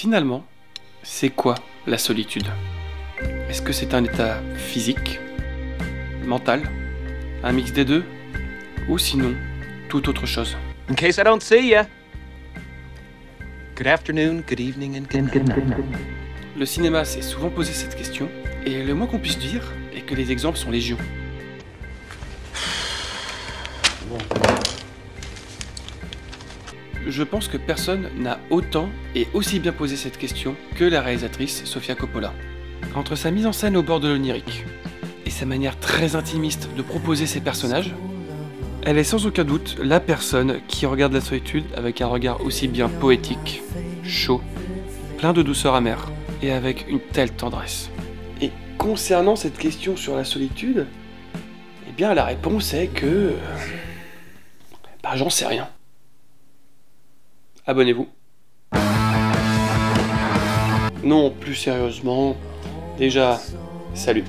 Finalement, c'est quoi la solitude? Est-ce que c'est un état physique, mental, un mix des deux, ou sinon, toute autre chose? In case I don't see ya. Good afternoon, good evening, and good night. Le cinéma s'est souvent posé cette question, et le moins qu'on puisse dire est que les exemples sont légion. Je pense que personne n'a autant et aussi bien posé cette question que la réalisatrice Sofia Coppola. Entre sa mise en scène au bord de l'onirique et sa manière très intimiste de proposer ses personnages, elle est sans aucun doute la personne qui regarde la solitude avec un regard aussi bien poétique, chaud, plein de douceur amère et avec une telle tendresse. Et concernant cette question sur la solitude, eh bien la réponse est que... j'en sais rien. Abonnez-vous. Non, plus sérieusement, déjà, salut.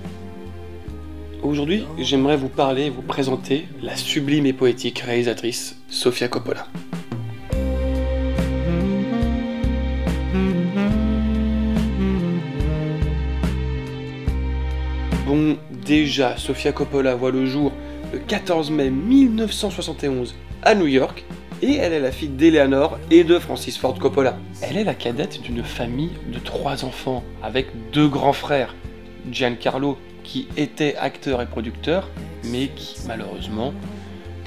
Aujourd'hui, j'aimerais vous parler et vous présenter la sublime et poétique réalisatrice Sofia Coppola. Bon, déjà, Sofia Coppola voit le jour le 14 mai 1971 à New York, et elle est la fille d'Eleanor et de Francis Ford Coppola. Elle est la cadette d'une famille de 3 enfants, avec 2 grands frères, Giancarlo, qui était acteur et producteur, mais qui malheureusement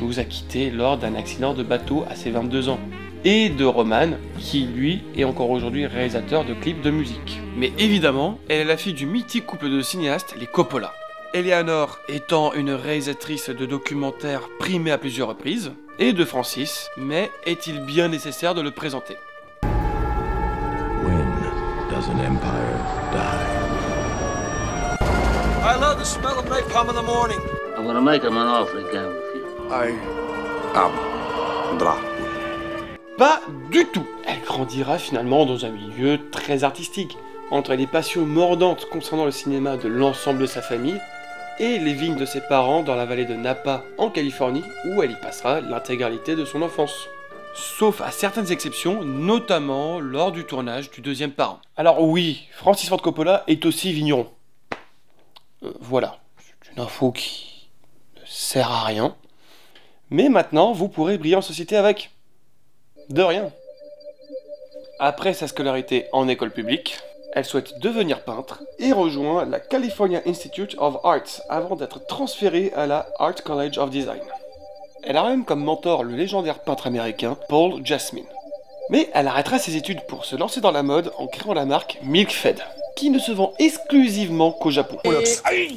nous a quittés lors d'un accident de bateau à ses 22 ans, et de Roman, qui lui est encore aujourd'hui réalisateur de clips de musique. Mais évidemment, elle est la fille du mythique couple de cinéastes, les Coppola. Eleanor étant une réalisatrice de documentaires primée à plusieurs reprises, et de Francis, mais est-il bien nécessaire de le présenter? When does an empire die? I love the smell of napalm in the morning. I'm gonna make him an offer again with you. I am Dracula. Pas du tout. Elle grandira finalement dans un milieu très artistique, entre les passions mordantes concernant le cinéma de l'ensemble de sa famille, et les vignes de ses parents dans la vallée de Napa en Californie, où elle y passera l'intégralité de son enfance. Sauf à certaines exceptions, notamment lors du tournage du deuxième parent. Alors oui, Francis Ford Coppola est aussi vigneron. Voilà, c'est une info qui ne sert à rien. Mais maintenant, vous pourrez briller en société avec. De rien. Après sa scolarité en école publique, elle souhaite devenir peintre et rejoint la California Institute of Arts avant d'être transférée à la Art College of Design. Elle a même comme mentor le légendaire peintre américain Paul Jasmine. Mais elle arrêtera ses études pour se lancer dans la mode en créant la marque Milk Fed, qui ne se vend exclusivement qu'au Japon.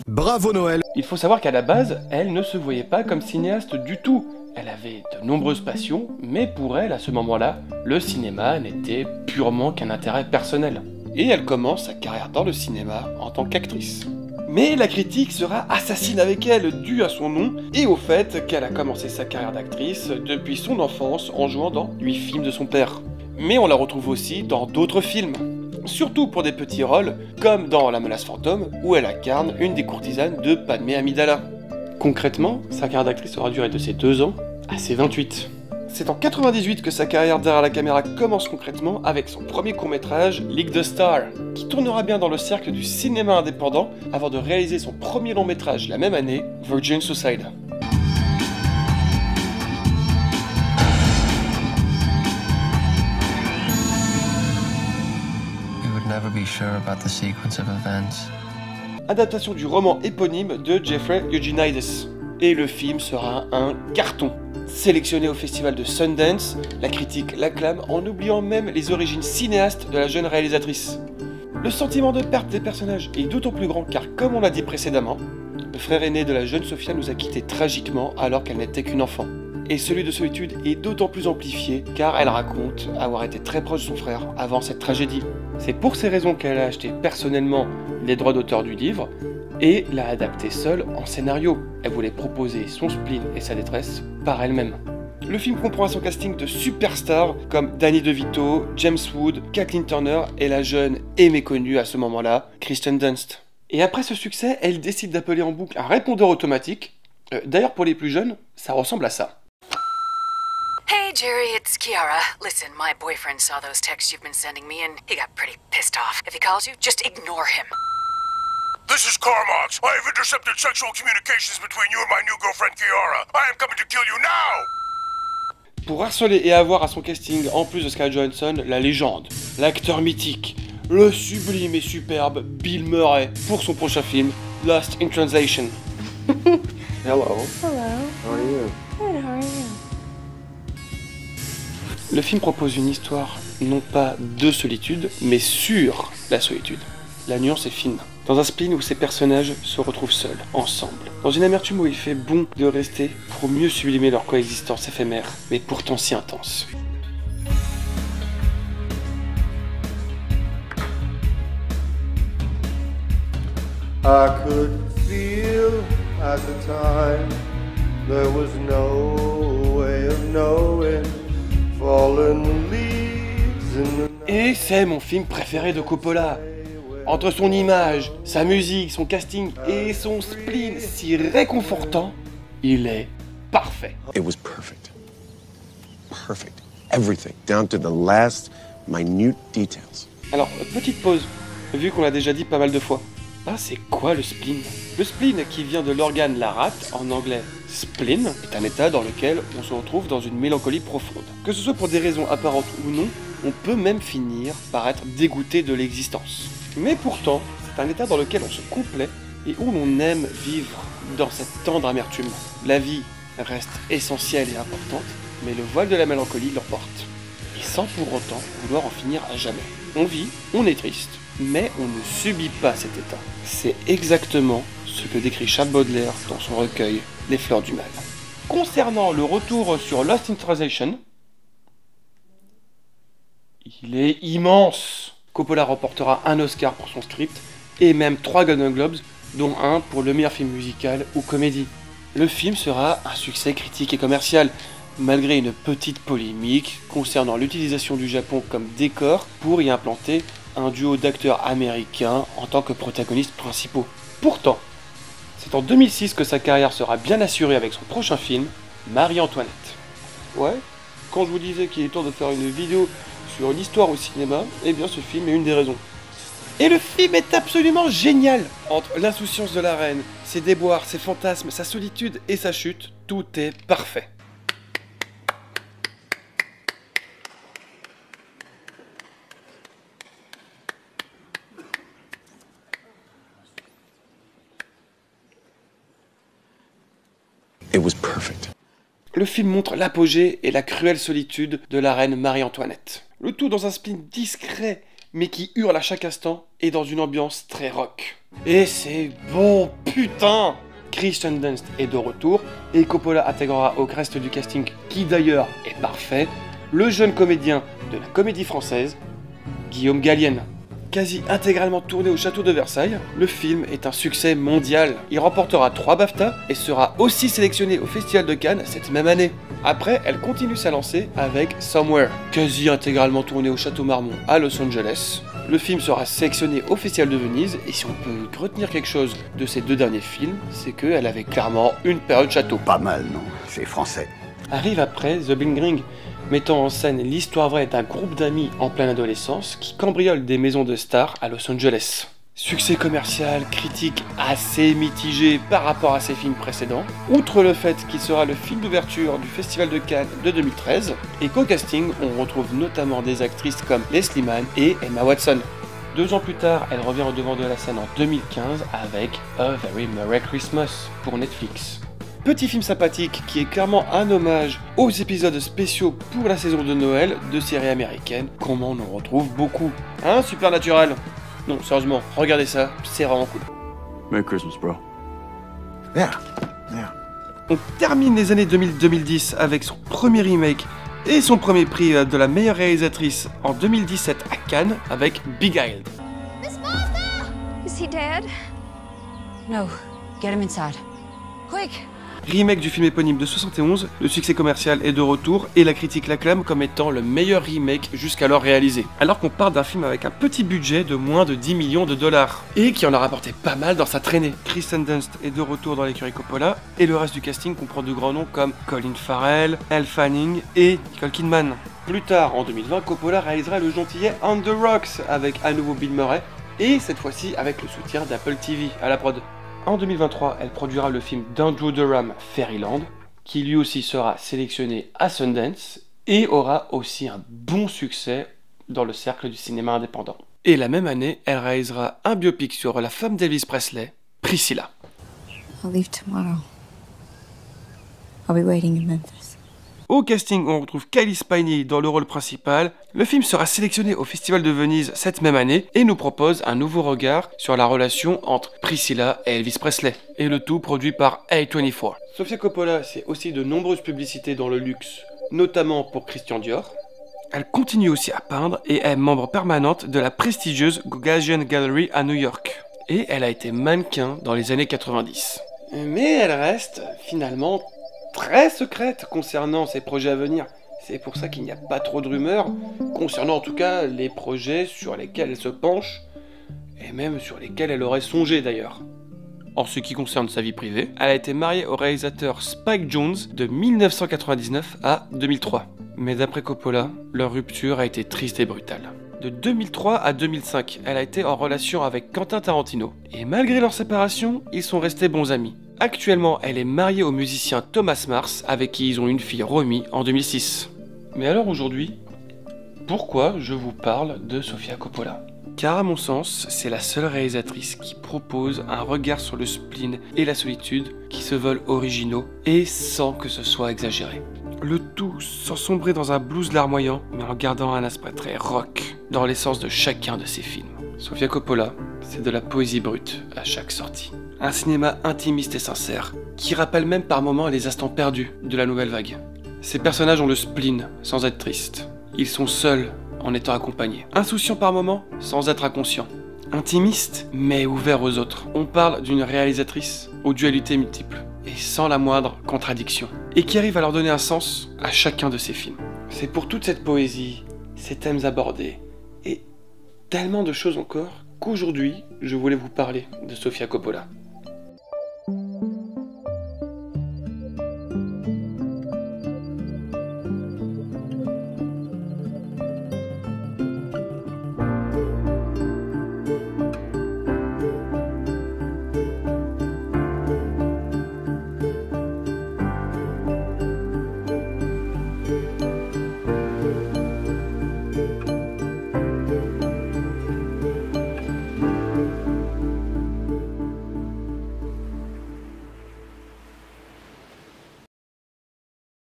Bravo Noël. Il faut savoir qu'à la base, elle ne se voyait pas comme cinéaste du tout. Elle avait de nombreuses passions, mais pour elle, à ce moment-là, le cinéma n'était purement qu'un intérêt personnel. Et elle commence sa carrière dans le cinéma en tant qu'actrice. Mais la critique sera assassine avec elle, due à son nom et au fait qu'elle a commencé sa carrière d'actrice depuis son enfance en jouant dans 8 films de son père. Mais on la retrouve aussi dans d'autres films, surtout pour des petits rôles, comme dans La Menace Fantôme, où elle incarne une des courtisanes de Padmé Amidala. Concrètement, sa carrière d'actrice aura duré de ses 2 ans à ses 28. C'est en 98 que sa carrière derrière la caméra commence concrètement avec son premier court-métrage, League the Star, qui tournera bien dans le cercle du cinéma indépendant avant de réaliser son premier long-métrage la même année, Virgin Suicide. We would never be sure about the sequence of events. Adaptation du roman éponyme de Jeffrey Eugenides. Et le film sera un carton. Sélectionné au festival de Sundance, la critique l'acclame en oubliant même les origines cinéastes de la jeune réalisatrice. Le sentiment de perte des personnages est d'autant plus grand car, comme on l'a dit précédemment, le frère aîné de la jeune Sofia nous a quittés tragiquement alors qu'elle n'était qu'une enfant. Et celui de solitude est d'autant plus amplifié car elle raconte avoir été très proche de son frère avant cette tragédie. C'est pour ces raisons qu'elle a acheté personnellement les droits d'auteur du livre et l'a adapté seule en scénario. Elle voulait proposer son spleen et sa détresse par elle-même. Le film comprend son casting de superstars comme Danny DeVito, James Wood, Kathleen Turner et la jeune et méconnue à ce moment-là, Kristen Dunst. Et après ce succès, elle décide d'appeler en boucle un répondeur automatique. D'ailleurs pour les plus jeunes, ça ressemble à ça. Hey Jerry, it's Kiara. Listen, my boyfriend saw those texts you've been sending me and he got pretty pissed off. If he calls you, just ignore him. This is Carmox. I have intercepted sexual communications between you and my new girlfriend Kiara. I am coming to kill you now! Pour harceler et avoir à son casting, en plus de Scarlett Johansson, la légende, l'acteur mythique, le sublime et superbe Bill Murray pour son prochain film, Lost in Translation. Hello. Hello. How are you? Good, how are you? Le film propose une histoire non pas de solitude, mais sur la solitude. La nuance est fine. Dans un spleen où ces personnages se retrouvent seuls, ensemble. Dans une amertume où il fait bon de rester pour mieux sublimer leur coexistence éphémère, mais pourtant si intense. I could feel at the time there was no way of knowing fallen leaves in the... Et c'est mon film préféré de Coppola. Entre son image, sa musique, son casting et son spleen si réconfortant, il est parfait. It was perfect. Perfect. Everything, down to the last minute details. Alors, petite pause, vu qu'on l'a déjà dit pas mal de fois. Ah, c'est quoi le spleen? Le spleen, qui vient de l'organe la rate, en anglais spleen, est un état dans lequel on se retrouve dans une mélancolie profonde. Que ce soit pour des raisons apparentes ou non, on peut même finir par être dégoûté de l'existence. Mais pourtant, c'est un état dans lequel on se complaît et où l'on aime vivre dans cette tendre amertume. La vie reste essentielle et importante, mais le voile de la mélancolie l'emporte. Et sans pour autant vouloir en finir à jamais. On vit, on est triste, mais on ne subit pas cet état. C'est exactement ce que décrit Charles Baudelaire dans son recueil Les Fleurs du Mal. Concernant le retour sur Lost in Translation, il est immense. Coppola remportera un Oscar pour son script et même 3 Golden Globes, dont un pour le meilleur film musical ou comédie. Le film sera un succès critique et commercial, malgré une petite polémique concernant l'utilisation du Japon comme décor pour y implanter un duo d'acteurs américains en tant que protagonistes principaux. Pourtant, c'est en 2006 que sa carrière sera bien assurée avec son prochain film, Marie-Antoinette. Ouais, quand je vous disais qu'il est temps de faire une vidéo sur l'histoire au cinéma, eh bien ce film est une des raisons. Et le film est absolument génial! Entre l'insouciance de la reine, ses déboires, ses fantasmes, sa solitude et sa chute, tout est parfait. It was perfect. Le film montre l'apogée et la cruelle solitude de la reine Marie-Antoinette. Le tout dans un spleen discret, mais qui hurle à chaque instant et dans une ambiance très rock. Et c'est bon, putain! Kirsten Dunst est de retour, et Coppola intégrera au reste du casting, qui d'ailleurs est parfait, le jeune comédien de la comédie française, Guillaume Gallienne. Quasi intégralement tourné au château de Versailles, le film est un succès mondial. Il remportera 3 BAFTA et sera aussi sélectionné au Festival de Cannes cette même année. Après, elle continue sa lancée avec Somewhere, quasi intégralement tourné au Château Marmont à Los Angeles. Le film sera sélectionné au Festival de Venise, et si on peut retenir quelque chose de ces 2 derniers films, c'est qu'elle avait clairement une période château. Pas mal, non? C'est français. Arrive après The Bling Ring, mettant en scène l'histoire vraie d'un groupe d'amis en pleine adolescence qui cambriolent des maisons de stars à Los Angeles. Succès commercial, critique assez mitigé par rapport à ses films précédents, outre le fait qu'il sera le film d'ouverture du Festival de Cannes de 2013, et qu'au casting, on retrouve notamment des actrices comme Leslie Mann et Emma Watson. 2 ans plus tard, elle revient au devant de la scène en 2015 avec A Very Merry Christmas pour Netflix. Petit film sympathique qui est clairement un hommage aux épisodes spéciaux pour la saison de Noël de séries américaines, comme on en retrouve beaucoup. Hein, Supernatural? Non, sérieusement, regardez ça, c'est vraiment cool. Merry Christmas, bro. Yeah. On termine les années 2000-2010 avec son premier remake et son premier prix de la meilleure réalisatrice en 2017 à Cannes avec Big Isle. Miss Martha! Is he dead? No, get him inside. Quick! Remake du film éponyme de 71, le succès commercial est de retour et la critique l'acclame comme étant le meilleur remake jusqu'alors réalisé. Alors qu'on part d'un film avec un petit budget de moins de 10 millions de dollars et qui en a rapporté pas mal dans sa traînée. Kristen Dunst est de retour dans l'écurie Coppola et le reste du casting comprend de grands noms comme Colin Farrell, Elle Fanning et Nicole Kidman. Plus tard, en 2020, Coppola réalisera le gentillet On the Rocks avec à nouveau Bill Murray et cette fois-ci avec le soutien d'Apple TV à la prod. En 2023, elle produira le film d'Andrew Durham, Fairyland, qui lui aussi sera sélectionné à Sundance et aura aussi un bon succès dans le cercle du cinéma indépendant. Et la même année, elle réalisera un biopic sur la femme d'Elvis Presley, Priscilla. I'll leave tomorrow. I'll be waiting in Memphis. Au casting, on retrouve Kylie Spiney dans le rôle principal. Le film sera sélectionné au Festival de Venise cette même année et nous propose un nouveau regard sur la relation entre Priscilla et Elvis Presley. Et le tout produit par A24. Sofia Coppola, c'est aussi de nombreuses publicités dans le luxe, notamment pour Christian Dior. Elle continue aussi à peindre et est membre permanente de la prestigieuse Gauguin Gallery à New York. Et elle a été mannequin dans les années 90. Mais elle reste finalement très secrète concernant ses projets à venir. C'est pour ça qu'il n'y a pas trop de rumeurs, concernant en tout cas les projets sur lesquels elle se penche, et même sur lesquels elle aurait songé d'ailleurs. En ce qui concerne sa vie privée, elle a été mariée au réalisateur Spike Jonze de 1999 à 2003. Mais d'après Coppola, leur rupture a été triste et brutale. De 2003 à 2005, elle a été en relation avec Quentin Tarantino. Et malgré leur séparation, ils sont restés bons amis. Actuellement, elle est mariée au musicien Thomas Mars, avec qui ils ont une fille Romy en 2006. Mais alors aujourd'hui, pourquoi je vous parle de Sofia Coppola ? Car à mon sens, c'est la seule réalisatrice qui propose un regard sur le spleen et la solitude qui se veulent originaux et sans que ce soit exagéré. Le tout sans sombrer dans un blues larmoyant, mais en gardant un aspect très rock dans l'essence de chacun de ses films. Sofia Coppola, c'est de la poésie brute à chaque sortie. Un cinéma intimiste et sincère, qui rappelle même par moments les instants perdus de la nouvelle vague. Ces personnages ont le spleen sans être tristes. Ils sont seuls en étant accompagnés. Insouciants par moments sans être inconscients. Intimistes mais ouverts aux autres. On parle d'une réalisatrice aux dualités multiples et sans la moindre contradiction. Et qui arrive à leur donner un sens à chacun de ses films. C'est pour toute cette poésie, ces thèmes abordés et tellement de choses encore qu'aujourd'hui je voulais vous parler de Sofia Coppola.